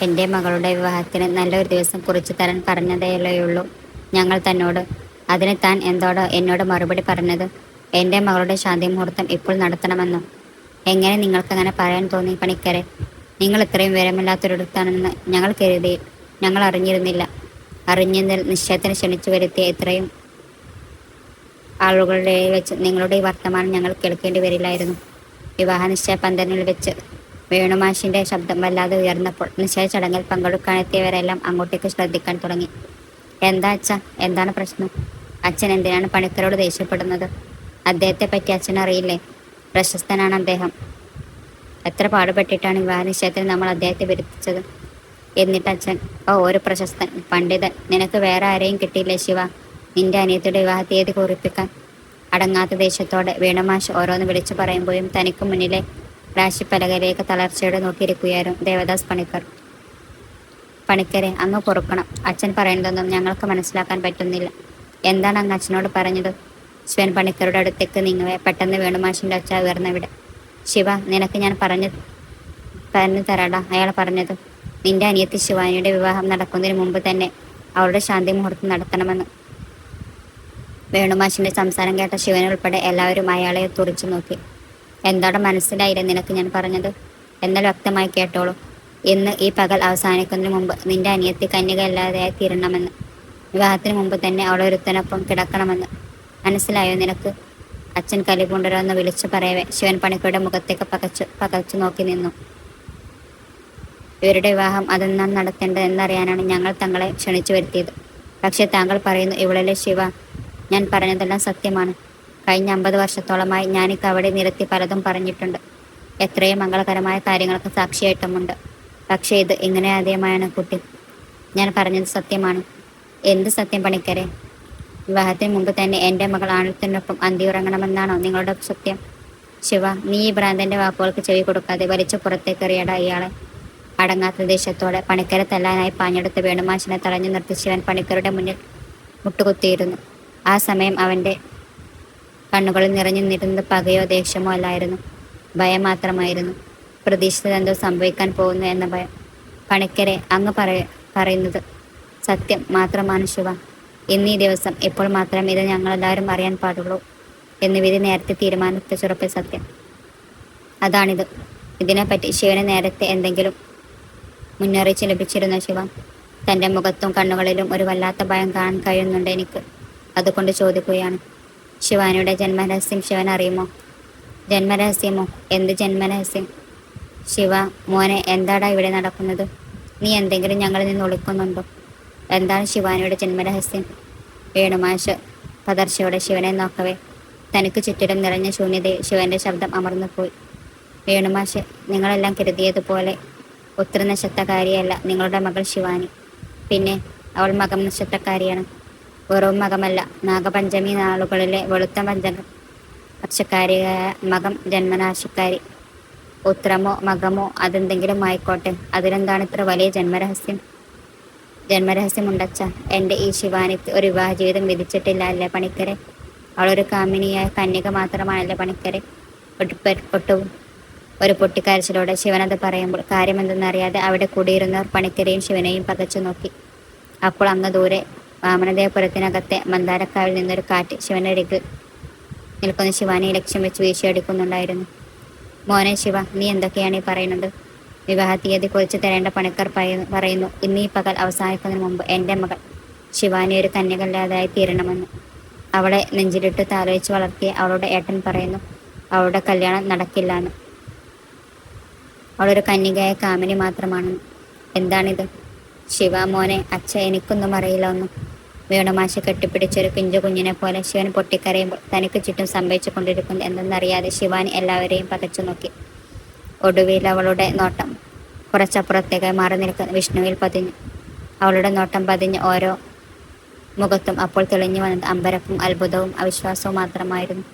എൻ്റെ മകളുടെ വിവാഹത്തിന് നല്ലൊരു ദിവസം കുറിച്ചു തരാൻ പറഞ്ഞതേയുള്ളൂ ഞങ്ങൾ തന്നോട്. അതിന് താൻ എന്തോടോ എന്നോട് മറുപടി പറഞ്ഞത്? എൻ്റെ മകളുടെ ശാന്തി മുഹൂർത്തം ഇപ്പോൾ നടത്തണമെന്നോ? എങ്ങനെ നിങ്ങൾക്കങ്ങനെ പറയാൻ തോന്നി പണിക്കരെ? നിങ്ങൾ ഇത്രയും വിവരമില്ലാത്തൊരിടത്താണെന്ന് ഞങ്ങൾ അറിഞ്ഞിരുന്നില്ല. അറിഞ്ഞെങ്കിൽ നിശ്ചയത്തിന് ക്ഷണിച്ചു വരുത്തിയ ഇത്രയും ആളുകളുടെ വെച്ച് നിങ്ങളുടെ ഈ വർത്തമാനം ഞങ്ങൾ കേൾക്കേണ്ടി വരില്ലായിരുന്നു. വിവാഹ നിശ്ചയ പന്തലിൽ വെച്ച് വേണുമാഷിന്റെ ശബ്ദം വല്ലാതെ ഉയർന്നപ്പോൾ നിശ്ചയ ചടങ്ങിൽ പങ്കെടുക്കാനെത്തിയവരെല്ലാം അങ്ങോട്ടേക്ക് ശ്രദ്ധിക്കാൻ തുടങ്ങി. എന്താ അച്ഛാ, എന്താണ് പ്രശ്നം? അച്ഛൻ എന്തിനാണ് പണിക്കരോട് ദേഷ്യപ്പെടുന്നത്? അദ്ദേഹത്തെ പറ്റി അച്ഛൻ അറിയില്ലേ? പ്രശസ്തനാണ് അദ്ദേഹം. എത്ര പാടുപെട്ടിട്ടാണ് വിവാഹ നിശ്ചയത്തിൽ നമ്മൾ അദ്ദേഹത്തെ വരുത്തിച്ചത്. എന്നിട്ട് അച്ഛൻ, ഓ, ഒരു പ്രശസ്തൻ പണ്ഡിതൻ. നിനക്ക് വേറെ ആരെയും കിട്ടിയില്ലേ ശിവ നിന്റെ അനിയത്തിയുടെ വിവാഹ തീയതി കുറിപ്പിക്കാൻ? അടങ്ങാത്ത ദേഷ്യത്തോടെ വേണുമാഷ് ഓരോന്ന് വിളിച്ചു പറയുമ്പോഴും തനിക്ക് മുന്നിലെ രാശിപ്പലകയിലേക്ക് തളർച്ചയോടെ നോക്കിയിരിക്കുകയായിരുന്നു ദേവദാസ് പണിക്കർ. പണിക്കരെ, അങ്ങ് പൊറുക്കണം. അച്ഛൻ പറയുന്നതൊന്നും ഞങ്ങൾക്ക് മനസ്സിലാക്കാൻ പറ്റുന്നില്ല. എന്താണ് അങ്ങ് അച്ഛനോട് പറഞ്ഞത്? ശിവൻ പണിക്കരുടെ അടുത്തേക്ക് നീങ്ങവേ പെട്ടെന്ന് വേണുമാഷിന്റെ ഒച്ച ഉയർന്നവിടെ. ശിവ, നിനക്ക് ഞാൻ പറഞ്ഞു തരാടാ അയാൾ പറഞ്ഞത്. നിന്റെ അനിയത്തി ശിവാനിയുടെ വിവാഹം നടക്കുന്നതിന് മുമ്പ് തന്നെ അവളുടെ ശാന്തി മുഹൂർത്തം നടത്തണമെന്ന്. വേണുമാഷിന്റെ സംസാരം കേട്ട ശിവനുൾപ്പെടെ എല്ലാവരും അയാളെ തുറിച്ചു നോക്കി. എന്താണ് മനസ്സിലായില്ല നിനക്ക് ഞാൻ പറഞ്ഞത്? എന്നാൽ വ്യക്തമായി കേട്ടോളൂ. ഇന്ന് ഈ പകൽ അവസാനിക്കുന്നതിന് മുമ്പ് നിന്റെ അനിയത്തി കന്യകയല്ലാതെയായി തീരണമെന്ന്. വിവാഹത്തിന് മുമ്പ് തന്നെ അവളൊരുത്തനൊപ്പം കിടക്കണമെന്ന്. മനസ്സിലായോ നിനക്ക്? അച്ഛൻ കലിപൂണ്ടരോന്ന് വിളിച്ചു പറയവേ ശിവൻ പണിക്കരുടെ മുഖത്തേക്ക് പകച്ചു നോക്കി നിന്നു. ഇവരുടെ വിവാഹം അതെന്നാണ് നടത്തേണ്ടത് എന്നറിയാനാണ് ഞങ്ങൾ തങ്ങളെ ക്ഷണിച്ചു വരുത്തിയത്. പക്ഷേ താങ്കൾ പറയുന്നു ഇവളിലെ ശിവ. ഞാൻ പറഞ്ഞതെല്ലാം സത്യമാണ്. കഴിഞ്ഞ 50 വർഷത്തോളമായി ഞാനിക്ക് അവിടെ നിരത്തി പലതും പറഞ്ഞിട്ടുണ്ട്. എത്രയും മംഗളകരമായ കാര്യങ്ങൾക്ക് സാക്ഷിയായിട്ടുമുണ്ട്. പക്ഷേ ഇത് ഇങ്ങനെ ആദ്യമായാണ് കുട്ടി. ഞാൻ പറഞ്ഞത് സത്യമാണ്. എന്ത് സത്യം പണിക്കരെ? വിവാഹത്തിന് മുമ്പ് തന്നെ എൻ്റെ മകൾ ആണത്തിനൊപ്പം അന്തിയുറങ്ങണമെന്നാണോ നിങ്ങളുടെ സത്യം? ശിവ, നീ ഈ ഭ്രാന്തൻ്റെ വാക്കുകൾക്ക് ചെവി കൊടുക്കാതെ വലിച്ചു പുറത്തേക്കെറിയട ഇയാളെ. അടങ്ങാത്ത ദേഷ്യത്തോടെ പണിക്കരെ തല്ലാനായി പാഞ്ഞെടുത്ത് വേണുമാഷിനെ തടഞ്ഞു നിർത്തി ശിവൻ പണിക്കരുടെ മുന്നിൽ മുട്ടുകുത്തിയിരുന്നു. ആ സമയം അവൻ്റെ കണ്ണുകളിൽ നിറഞ്ഞു നിന്നിരുന്നത് പകയോ ദേഷ്യമോ അല്ലായിരുന്നു, ഭയം മാത്രമായിരുന്നു. പ്രതീക്ഷിച്ചതെന്തോ സംഭവിക്കാൻ പോകുന്നു എന്ന ഭയം. പണിക്കരെ, അങ്ങ് പറയുന്നത് സത്യം മാത്രമാണ് ശിവ. ഇന്നീ ദിവസം ഇപ്പോൾ മാത്രം ഇത് ഞങ്ങളെല്ലാവരും അറിയാൻ പാടുള്ളൂ എന്ന് വിധി നേരത്തെ തീരുമാനിച്ചുറപ്പിയ സത്യം അതാണിത്. ഇതിനെപ്പറ്റി ശിവന് നേരത്തെ എന്തെങ്കിലും മുന്നറിയിച്ച് ലഭിച്ചിരുന്ന ശിവ? തൻ്റെ മുഖത്തും കണ്ണുകളിലും ഒരു വല്ലാത്ത ഭയം കാണാൻ കഴിയുന്നുണ്ട് എനിക്ക്. അതുകൊണ്ട് ചോദിക്കുകയാണ്. ശിവാനിയുടെ ജന്മരഹസ്യം ശിവൻ അറിയുമോ? ജന്മരഹസ്യമോ? എന്ത് ജന്മരഹസ്യം? ശിവ മോനെ, എന്താടാ ഇവിടെ നടക്കുന്നത്? നീ എന്തെങ്കിലും ഞങ്ങളിൽ നിന്ന് ഒളിക്കുന്നുണ്ടോ? എന്താണ് ശിവാനിയുടെ ജന്മരഹസ്യം? വേണുമാഷ് പതർച്ചയോടെ ശിവനെ നോക്കവേ തനിക്ക് ചുറ്റിലും നിറഞ്ഞ ശൂന്യതയിൽ ശിവന്റെ ശബ്ദം അമർന്നു പോയി. വേണുമാഷ്, നിങ്ങളെല്ലാം കരുതിയതുപോലെ പുത്രനക്ഷത്രക്കാരിയല്ല നിങ്ങളുടെ മകൾ ശിവാനി. പിന്നെ അവൾ മകം നക്ഷത്രക്കാരിയാണ്. വെറും മകമല്ല, നാഗപഞ്ചമി നാളുകളിലെ വെളുത്ത പക്ഷക്കാരിയായ മകം ജന്മനാശക്കാരി. ഉത്രമോ മകമോ അതെന്തെങ്കിലും ആയിക്കോട്ടെ, അതിലെന്താണ് ഇത്ര വലിയ ജന്മരഹസ്യം? ജന്മരഹസ്യമുണ്ടച്ച. എൻ്റെ ഈ ശിവാനിക്ക് ഒരു വിവാഹ ജീവിതം വിധിച്ചിട്ടില്ല അല്ലേ പണിക്കരെ? അവളൊരു കാമിനിയായ കന്യക മാത്രമാണല്ലേ പണിക്കരെ? ഒട്ടും ഒരു പൊട്ടിക്കരച്ചിലൂടെ ശിവനത് പറയുമ്പോൾ കാര്യമെന്തെന്നറിയാതെ അവിടെ കൂടിയിരുന്നവർ പണിക്കരെയും ശിവനെയും പകച്ചു നോക്കി. അപ്പോൾ അങ്ങ് ദൂരെ വാമനദേവപുരത്തിനകത്തെ മന്ദാരക്കാവിൽ നിന്നൊരു കാറ്റ് ശിവനരികിൽ നിൽക്കുന്ന ശിവാനിയെ ലക്ഷ്യം വെച്ച് വീശിയടിക്കുന്നുണ്ടായിരുന്നു. മോനെ ശിവ, നീ എന്തൊക്കെയാണ് ഈ പറയുന്നത്? വിവാഹ തീയതി കുറിച്ച് തരേണ്ട പണിക്കർ പറയുന്നു ഇന്നീ പകൽ അവസാനിക്കുന്നതിന് മുമ്പ് എൻ്റെ മകൾ ശിവാനി ഒരു കന്യകല്ലാതായി തീരണമെന്ന്. അവളെ നെഞ്ചിലിട്ട് താലോചിച്ച് വളർത്തിയ അവളുടെ ഏട്ടൻ പറയുന്നു അവളുടെ കല്യാണം നടക്കില്ലാന്ന്. അവളൊരു കന്യകയായ കാമിനി മാത്രമാണെന്ന്. എന്താണിത്? ശിവ മോനെ, അച്ഛ എനിക്കൊന്നും അറിയില്ല ഒന്നും. വേണുമാഷ് കെട്ടിപ്പിടിച്ചൊരു പിഞ്ചു കുഞ്ഞിനെ പോലെ ശിവൻ പൊട്ടിക്കരയുമ്പോൾ തനിക്ക് ചുറ്റും സംഭവിച്ചു കൊണ്ടിരിക്കുന്നു എന്തെന്നറിയാതെ ശിവാനി എല്ലാവരെയും പകച്ചു നോക്കി. ഒടുവിൽ അവളുടെ നോട്ടം കുറച്ചപ്പുറത്തേക്ക് മാറി നിൽക്കുന്ന വിഷ്ണുവിൽ പതിഞ്ഞു. അവളുടെ നോട്ടം പതിഞ്ഞ് ഓരോ മുഖത്തും അപ്പോൾ തെളിഞ്ഞു വന്നത് അമ്പരപ്പും അത്ഭുതവും അവിശ്വാസവും മാത്രമായിരുന്നു.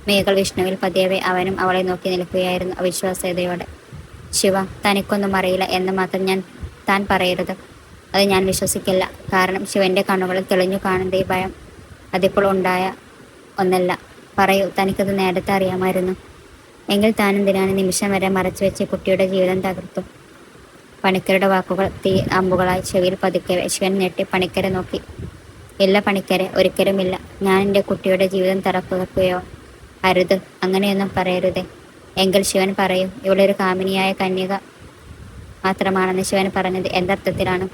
മിഴികൾ വിഷ്ണുവിൽ പതിയവേ അവനും അവളെ നോക്കി നിൽക്കുകയായിരുന്നു അവിശ്വാസ്യതയോടെ. ശിവ, തനിക്കൊന്നും അറിയില്ല എന്ന് മാത്രം താൻ പറയരുത്. അത് ഞാൻ വിശ്വസിക്കില്ല. കാരണം ശിവന്റെ കണ്ണുകളിൽ തെളിഞ്ഞു കാണുന്ന ഈ ഭയം അതിപ്പോൾ ഉണ്ടായ ഒന്നല്ല. പറയൂ, തനിക്കത് നേരത്തെ അറിയാമായിരുന്നു? എങ്കിൽ താനെന്തിനാണ് നിമിഷം വരെ മറച്ചു വെച്ച് കുട്ടിയുടെ ജീവിതം തകർത്തു? പണിക്കരുടെ വാക്കുകൾ തീ അമ്പുകളായി ചെവിയിൽ പതുക്കവേ ശിവൻ ഞെട്ടി പണിക്കരെ നോക്കി. ഇല്ല പണിക്കരെ, ഒരിക്കലുമില്ല. ഞാൻ എൻ്റെ കുട്ടിയുടെ ജീവിതം തകർക്കുകയോ? അരുത്, അങ്ങനെയൊന്നും പറയരുതേ. എങ്കിൽ ശിവൻ പറയൂ, ഇവളൊരു കാമിനിയായ കന്യക മാത്രമാണെന്ന് ശിവൻ പറഞ്ഞത് എന്തർത്ഥത്തിലാണ്?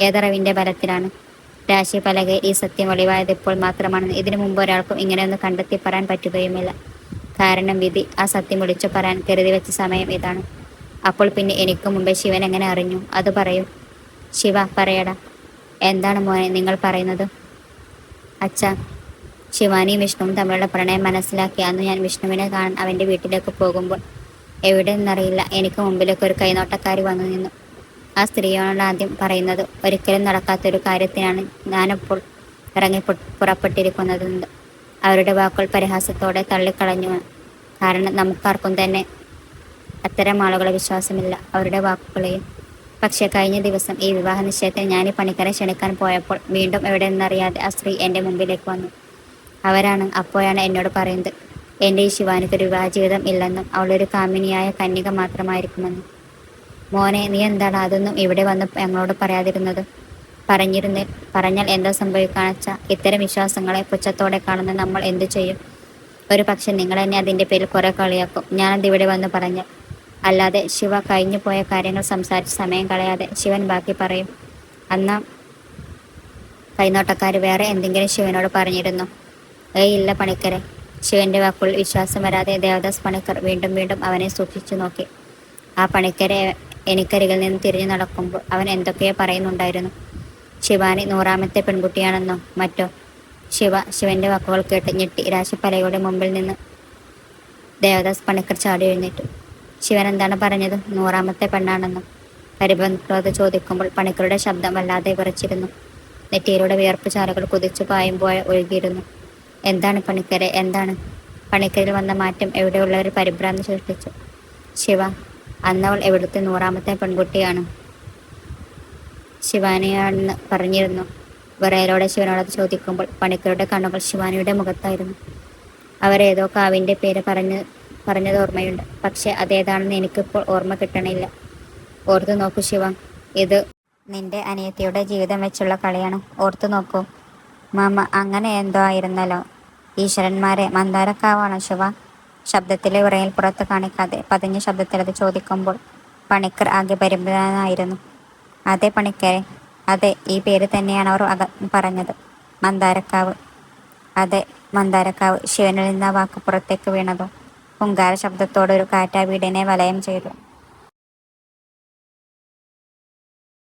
ഏതറിവിൻ്റെ ബലത്തിലാണ്? രാശി പലകയിൽ ഈ സത്യം വെളിവായത് ഇപ്പോൾ മാത്രമാണെന്ന് ഇതിനു മുമ്പ് ഒരാൾക്കും ഇങ്ങനെയൊന്നും കണ്ടെത്തി പറയാൻ പറ്റുകയുമില്ല. കാരണം വിധി ആ സത്യം വിളിച്ചു പറയാൻ കരുതി വെച്ച സമയം ഇതാണ്. അപ്പോൾ പിന്നെ എനിക്ക് മുമ്പേ ശിവൻ എങ്ങനെ അറിഞ്ഞു? അത് പറയൂ ശിവ, പറയടാ. എന്താണ് മോനെ നിങ്ങൾ പറയുന്നത്? അച്ഛാ, ശിവാനിയും വിഷ്ണുവും തമ്മിലുള്ള പ്രണയം മനസ്സിലാക്കി അന്ന് ഞാൻ വിഷ്ണുവിനെ കാണാൻ അവൻ്റെ വീട്ടിലേക്ക് പോകുമ്പോൾ എവിടെ നിന്നറിയില്ല എനിക്ക് മുമ്പിലേക്ക് ഒരു കൈനോട്ടക്കാരി വന്നു നിന്നു. ആ സ്ത്രീയോട് ആദ്യം പറയുന്നത് ഒരിക്കലും നടക്കാത്തൊരു കാര്യത്തിനാണ് ഞാനപ്പോൾ ഇറങ്ങി പുറപ്പെട്ടിരിക്കുന്നതെന്ന്. അവരുടെ വാക്കുകൾ പരിഹാസത്തോടെ തള്ളിക്കളഞ്ഞു. കാരണം നമുക്കാർക്കും തന്നെ അത്തരം ആളുകളെ വിശ്വാസമില്ല, അവരുടെ വാക്കുകളെയും. പക്ഷേ കഴിഞ്ഞ ദിവസം ഈ വിവാഹ നിശ്ചയത്തിൽ ഞാൻ ഈ പണിക്കരെ ക്ഷണിക്കാൻ പോയപ്പോൾ വീണ്ടും എവിടെ നിന്നറിയാതെ ആ സ്ത്രീ എൻ്റെ മുമ്പിലേക്ക് വന്നു. അപ്പോഴാണ് എന്നോട് പറയുന്നത് എൻ്റെ ഈ ശിവാനിക്കൊരു വിവാഹ ജീവിതം ഇല്ലെന്നും അവളൊരു കാമിനിയായ കന്യക മാത്രമായിരിക്കുമെന്നും. മോനെ, നീ എന്താണ് അതൊന്നും ഇവിടെ വന്ന് ഞങ്ങളോട് പറയാതിരുന്നത്? പറഞ്ഞാൽ എന്താ സംഭവിക്കാണെച്ചാ, ഇത്തരം വിശ്വാസങ്ങളെ പുച്ഛത്തോടെ കാണുന്ന നമ്മൾ എന്തു ചെയ്യും? ഒരു പക്ഷെ നിങ്ങൾ എന്നെ അതിൻ്റെ പേരിൽ കുറെ കളിയാക്കും ഞാനത് ഇവിടെ വന്ന് പറഞ്ഞാൽ. അല്ലാതെ ശിവ, കഴിഞ്ഞു പോയ കാര്യങ്ങൾ സംസാരിച്ച് സമയം കളയാതെ ശിവൻ ബാക്കി പറയും. അന്നാ കൈനോട്ടക്കാർ വേറെ എന്തെങ്കിലും ശിവനോട് പറഞ്ഞിരുന്നു? ഇല്ല പണിക്കരെ. ശിവന്റെ വാക്കുകളിൽ വിശ്വാസം വരാതെ ദേവദാസ് പണിക്കർ വീണ്ടും വീണ്ടും അവനെ സൂക്ഷിച്ചു നോക്കി. ആ പണിക്കരെ എനിക്കരികിൽ നിന്ന് തിരിഞ്ഞു നടക്കുമ്പോൾ അവൻ എന്തൊക്കെയോ പറയുന്നുണ്ടായിരുന്നു. ശിവാനി 100ാമത്തെ പെൺകുട്ടിയാണെന്നോ മറ്റോ. ശിവന്റെ വാക്കുകൾ കേട്ട് ഞെട്ടി രാശിപ്പലയുടെ മുമ്പിൽ നിന്ന് ദേവദാസ് പണിക്കർ ചാടി എഴുന്നേറ്റു. ശിവൻ എന്താണ് പറഞ്ഞത്? 100ാമത്തെ പെണ്ണാണെന്നോ? പരിഭ്രാന്തത്തോടെ ചോദിക്കുമ്പോൾ പണിക്കരുടെ ശബ്ദം വല്ലാതെ വിറച്ചിരുന്നു. നെറ്റിയിലൂടെ വിയർപ്പ് ചാലുകൾ കുതിച്ചു പായുമ്പോൾ ഒഴുകിയിരുന്നു. എന്താണ് പണിക്കരെ, എന്താണ്? പണിക്കരിൽ വന്ന മാറ്റം എവിടെയുള്ളവർ പരിഭ്രാന്തി സൃഷ്ടിച്ചു. ശിവ, അന്നവൾ എവിടുത്തെ 100ാമത്തെ പെൺകുട്ടിയാണ്? ശിവാനിയാണെന്ന് പറഞ്ഞിരുന്നു. വിറയലോടെ ശിവനോട് ചോദിക്കുമ്പോൾ പണിക്കരുടെ കണ്ണുകൾ ശിവാനിയുടെ മുഖത്തായിരുന്നു. അവരേതോ കാവിൻ്റെ പേര് പറഞ്ഞത് ഓർമ്മയുണ്ട്. പക്ഷെ അതേതാണെന്ന് എനിക്കിപ്പോൾ ഓർമ്മ കിട്ടണില്ല. ഓർത്തു നോക്കൂ ശിവ, ഇത് നിന്റെ അനിയത്തിയുടെ ജീവിതം വെച്ചുള്ള കളിയാണ്. ഓർത്തു നോക്കൂ. മാമ, അങ്ങനെ എന്തോ ആയിരുന്നല്ലോ. ഈശ്വരന്മാരെ, മന്ദാരക്കാവാണോ ശിവ? ശബ്ദത്തിലെ വിറയൽ പുറത്ത് കാണിക്കാതെ പതിഞ്ഞ ശബ്ദത്തിൽ അത് ചോദിക്കുമ്പോൾ പണിക്കർ ആകെ പരിഭ്രാന്തനായിരുന്നു. അതെ പണിക്കരെ, അതെ, ഈ പേര് തന്നെയാണ് അവർ പറഞ്ഞത്. മന്ദാരക്കാവ്. അതെ, മന്ദാരക്കാവ്. ശിവനിൽ നിന്ന് ആ വാക്ക് പുറത്തേക്ക് വീണതോ ഹുങ്കാര ശബ്ദത്തോടെ ഒരു കാറ്റാ വീടിനെ വലയം ചെയ്തു.